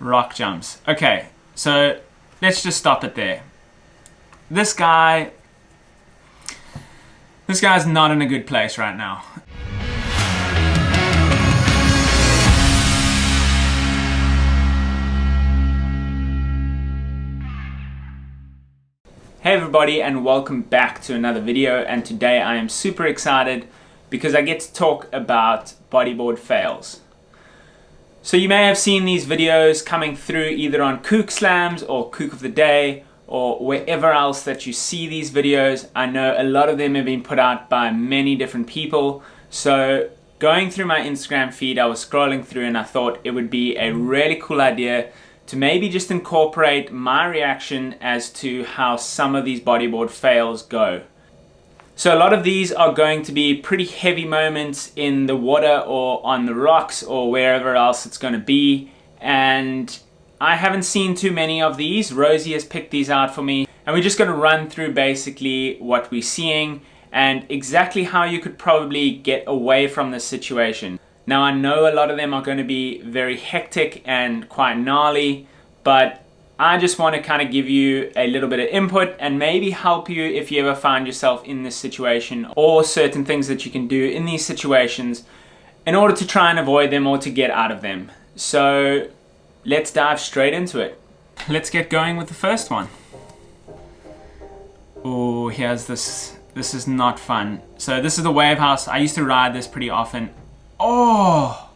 rock jumps. Okay, so let's just stop it there. This guy's not in a good place right now. Hey everybody, and welcome back to another video. And today I am super excited because I get to talk about bodyboard fails. So you may have seen these videos coming through either on Kookslams or Kook of the Day or wherever else that you see these videos. I know a lot of them have been put out by many different people. So going through my Instagram feed, I was scrolling through and I thought it would be a really cool idea to maybe just incorporate my reaction as to how some of these bodyboard fails go. So a lot of these are going to be pretty heavy moments in the water or on the rocks or wherever else it's going to be, and I haven't seen too many of these. Rosie has picked these out for me, and we're just going to run through basically what we're seeing and exactly how you could probably get away from this situation. Now I know a lot of them are going to be very hectic and quite gnarly, but I just want to kind of give you a little bit of input and maybe help you if you ever find yourself in this situation, or certain things that you can do in these situations in order to try and avoid them or to get out of them. So let's dive straight into it. Let's get going with the first one. Oh, here's this. This is not fun. So this is the wave house. I used to ride this pretty often. Oh!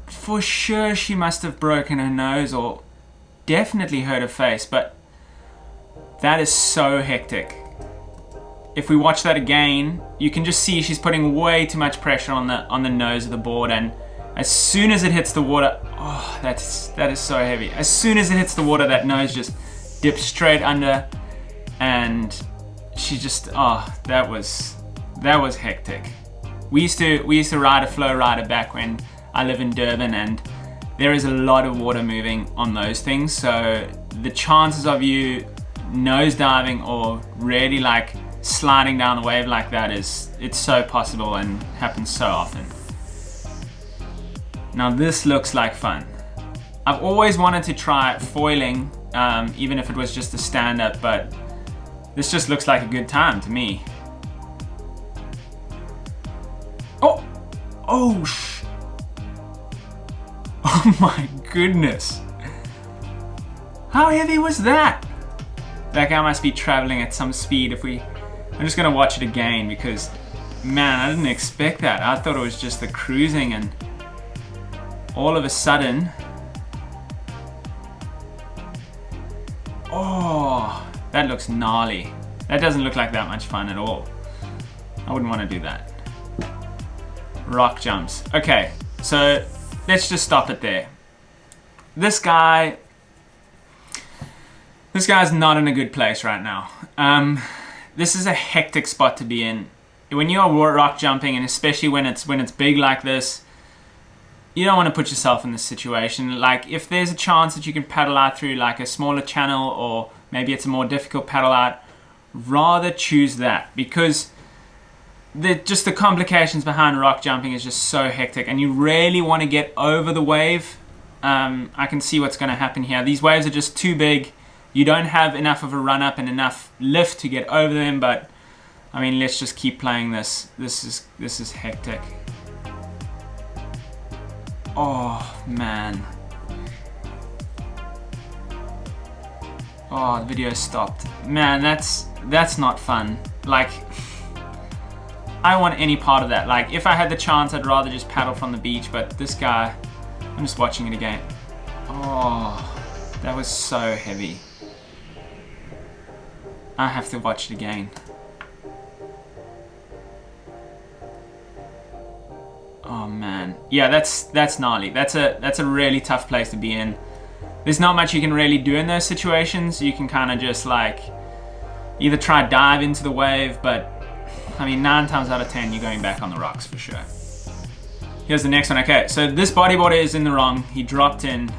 For sure she must have broken her nose or definitely hurt her face, but that is so hectic. If we watch that again, you can just see she's putting way too much pressure on the nose of the board, and as soon as it hits the water, oh, that is so heavy. As soon as it hits the water, that nose just dips straight under, and she just, oh, that was hectic. We used to ride a flow rider back when I live in Durban, and there is a lot of water moving on those things, so the chances of you nose diving or really like sliding down the wave like that it's so possible and happens so often. Now this looks like fun. I've always wanted to try foiling, even if it was just a stand-up, but this just looks like a good time to me. Oh! Oh, oh my goodness. How heavy was that? That guy must be traveling at some speed. I'm just gonna watch it again because, man, I didn't expect that. I thought it was just the cruising, and all of a sudden, oh, that looks gnarly. That doesn't look like that much fun at all. I wouldn't want to do that. Rock jumps. Okay, so let's just stop it there. This guy's not in a good place right now. This is a hectic spot to be in. When you are rock jumping, and especially when it's big like this, you don't want to put yourself in this situation. Like, if there's a chance that you can paddle out through like a smaller channel, or maybe it's a more difficult paddle out, rather choose that, because just the complications behind rock jumping is just so hectic, and you really want to get over the wave. I can see what's going to happen here. These waves are just too big. You don't have enough of a run up and enough lift to get over them, but I mean, let's just keep playing this. This is hectic. Oh man. Oh, the video stopped. Man, that's not fun. Like, I don't want any part of that. Like, if I had the chance, I'd rather just paddle from the beach, but this guy, I'm just watching it again. Oh, that was so heavy. I have to watch it again. Oh man. Yeah, that's gnarly. That's a really tough place to be in. There's not much you can really do in those situations. You can kind of just like either try dive into the wave, but I mean, 9 times out of 10 you're going back on the rocks for sure. Here's the next one. Okay, so this bodyboarder is in the wrong. He dropped in.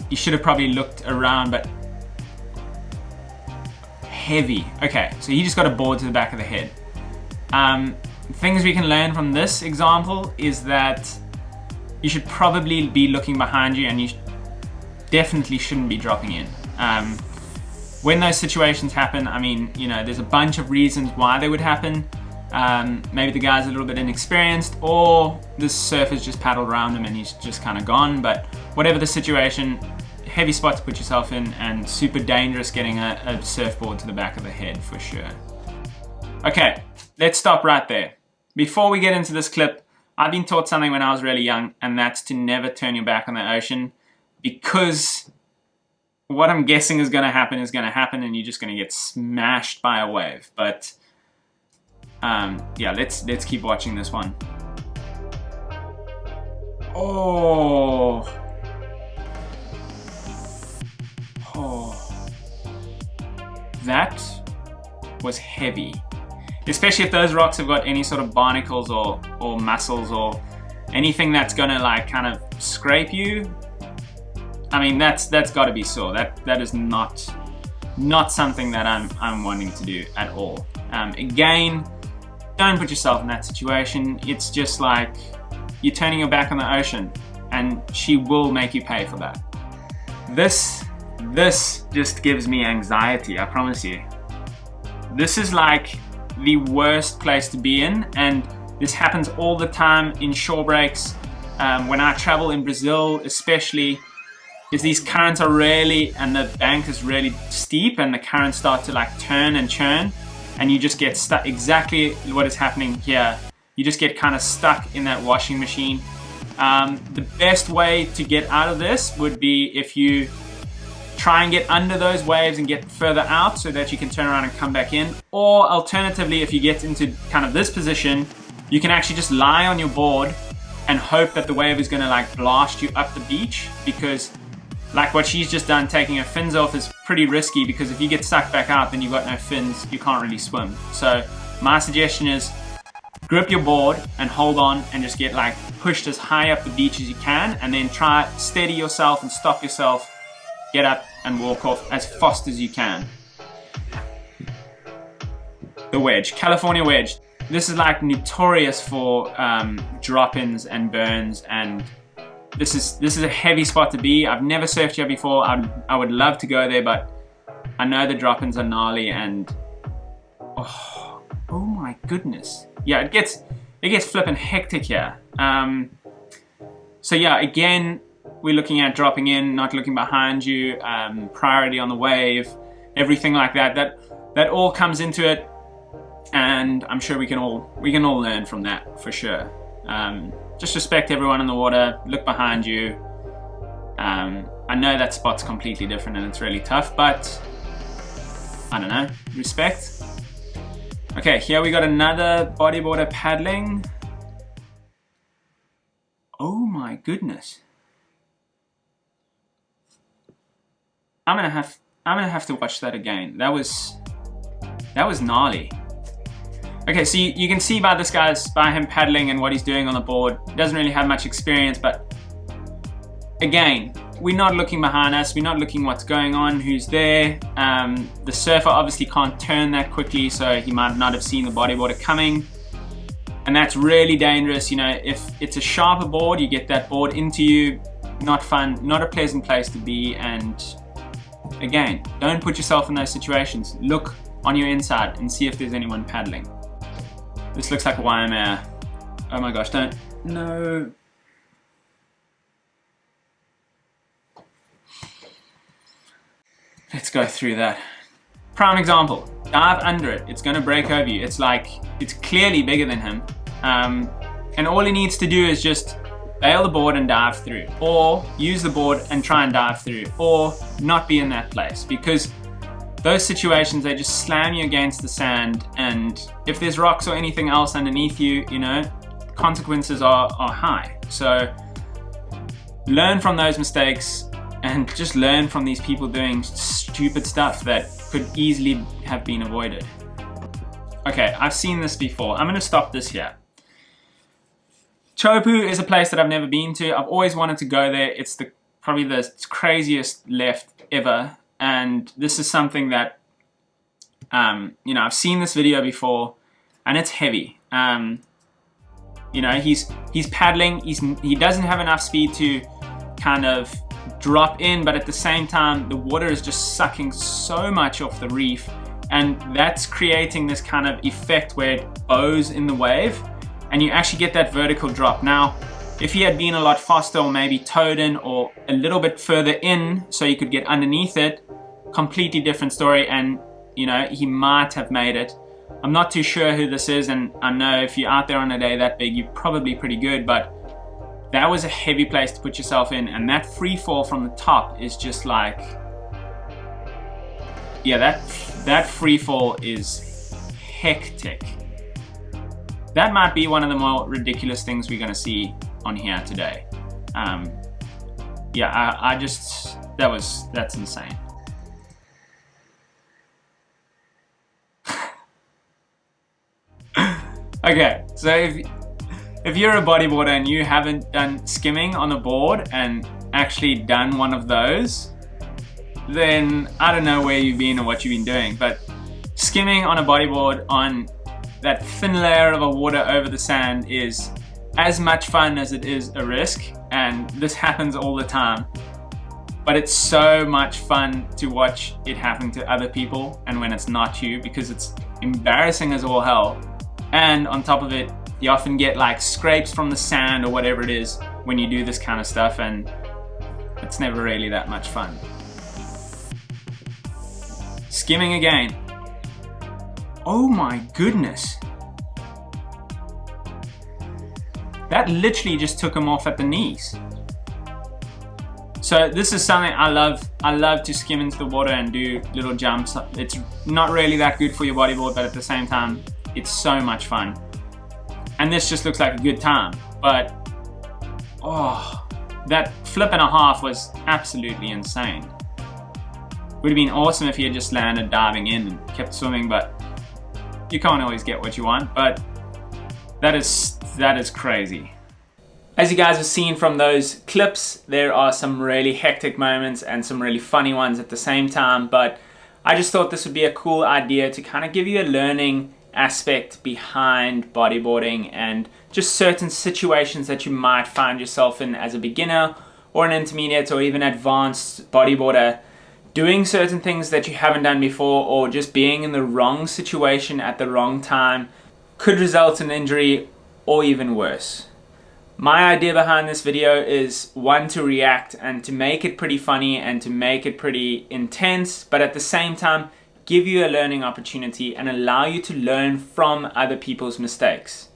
He should have probably looked around, but heavy. Okay, so he just got a board to the back of the head. things we can learn from this example is that you should probably be looking behind you, and you definitely shouldn't be dropping in. When those situations happen, I mean, you know, there's a bunch of reasons why they would happen. Maybe the guy's a little bit inexperienced, or the surfer's just paddled around him and he's just kind of gone. But whatever the situation, heavy spot to put yourself in, and super dangerous getting a surfboard to the back of the head for sure. Okay, let's stop right there. Before we get into this clip, I've been taught something when I was really young, and that's to never turn your back on the ocean, because what I'm guessing is going to happen, and you're just going to get smashed by a wave. But yeah, let's keep watching this one. Oh, that was heavy, especially if those rocks have got any sort of barnacles or mussels or anything that's going to like kind of scrape you. I mean, that's got to be sore. That is not something that I'm wanting to do at all. Again, don't put yourself in that situation. It's just like you're turning your back on the ocean, and she will make you pay for that. This just gives me anxiety, I promise you. This is like the worst place to be in, and this happens all the time in shore breaks. When I travel in Brazil especially, is these currents are really, and the bank is really steep, and the currents start to like turn and churn, and you just get stuck. Exactly what is happening here. You just get kind of stuck in that washing machine. The best way to get out of this would be if you try and get under those waves and get further out so that you can turn around and come back in. Or alternatively, if you get into kind of this position, you can actually just lie on your board and hope that the wave is gonna like blast you up the beach, because like what she's just done, taking her fins off, is pretty risky, because if you get sucked back out, then you've got no fins, you can't really swim. So my suggestion is grip your board and hold on and just get like pushed as high up the beach as you can, and then try steady yourself and stop yourself, get up and walk off as fast as you can. The wedge, California wedge. This is like notorious for drop-ins and burns, and this is a heavy spot to be. I've never surfed here before. I would love to go there, but I know the drop-ins are gnarly, and oh my goodness. Yeah, it gets flipping hectic here. So yeah, again, we're looking at dropping in, not looking behind you, priority on the wave, everything like that. That all comes into it, and I'm sure we can all learn from that for sure. Just respect everyone in the water, look behind you. I know that spot's completely different and it's really tough, but I don't know, respect. Okay, here we got another bodyboarder paddling. Oh my goodness. I'm gonna have to watch that again. That was gnarly. Okay, so you can see by him paddling and what he's doing on the board, he doesn't really have much experience, but again, we're not looking behind us, we're not looking what's going on, who's there. The surfer obviously can't turn that quickly, so he might not have seen the bodyboarder coming. And that's really dangerous. You know, if it's a sharper board, you get that board into you, not fun, not a pleasant place to be. And again, don't put yourself in those situations. Look on your inside and see if there's anyone paddling. This looks like a Waimea. Oh my gosh, no. Let's go through that. Prime example, dive under it. It's gonna break over you. It's clearly bigger than him. And all he needs to do is just bail the board and dive through, or use the board and try and dive through, or not be in that place, because those situations, they just slam you against the sand, and if there's rocks or anything else underneath you, you know, consequences are high. So learn from those mistakes, and just learn from these people doing stupid stuff that could easily have been avoided. Okay, I've seen this before. I'm gonna stop this here. Chopu is a place that I've never been to. I've always wanted to go there. It's probably the craziest left ever. And this is something that, you know, I've seen this video before, and it's heavy. You know, he's paddling, he doesn't have enough speed to kind of drop in, but at the same time the water is just sucking so much off the reef, and that's creating this kind of effect where it bows in the wave and you actually get that vertical drop. Now if he had been a lot faster, or maybe towed in or a little bit further in so you could get underneath it, completely different story, and you know, he might have made it. I'm not too sure who this is, and I know if you're out there on a day that big, you're probably pretty good, but that was a heavy place to put yourself in, and that free fall from the top is just like, yeah, that free fall is hectic. That might be one of the more ridiculous things we're gonna see on here today. Yeah, I just, that's insane. Okay, so if you're a bodyboarder and you haven't done skimming on a board and actually done one of those, then I don't know where you've been or what you've been doing, but skimming on a bodyboard on that thin layer of a water over the sand is as much fun as it is a risk, and this happens all the time. But it's so much fun to watch it happen to other people, and when it's not you, because it's embarrassing as all hell. And on top of it, you often get like scrapes from the sand or whatever it is when you do this kind of stuff, and it's never really that much fun. Skimming again. Oh my goodness. That literally just took him off at the knees. So this is something I love to skim into the water and do little jumps. It's not really that good for your bodyboard, but at the same time, it's so much fun. And this just looks like a good time. But, oh, that flip and a half was absolutely insane. Would have been awesome if he had just landed diving in and kept swimming, but you can't always get what you want. But that is crazy. As you guys have seen from those clips, there are some really hectic moments and some really funny ones at the same time, but I just thought this would be a cool idea to kind of give you a learning aspect behind bodyboarding and just certain situations that you might find yourself in as a beginner or an intermediate or even advanced bodyboarder, doing certain things that you haven't done before, or just being in the wrong situation at the wrong time could result in injury or even worse. My idea behind this video is, one, to react and to make it pretty funny and to make it pretty intense, but at the same time give you a learning opportunity and allow you to learn from other people's mistakes.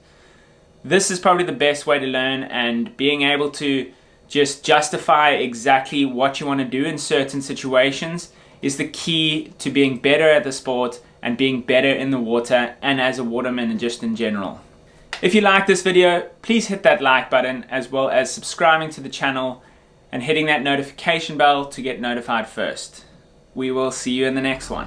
This is probably the best way to learn, and being able to just justify exactly what you want to do in certain situations is the key to being better at the sport and being better in the water and as a waterman just in general. If you like this video, please hit that like button, as well as subscribing to the channel and hitting that notification bell to get notified first. We will see you in the next one.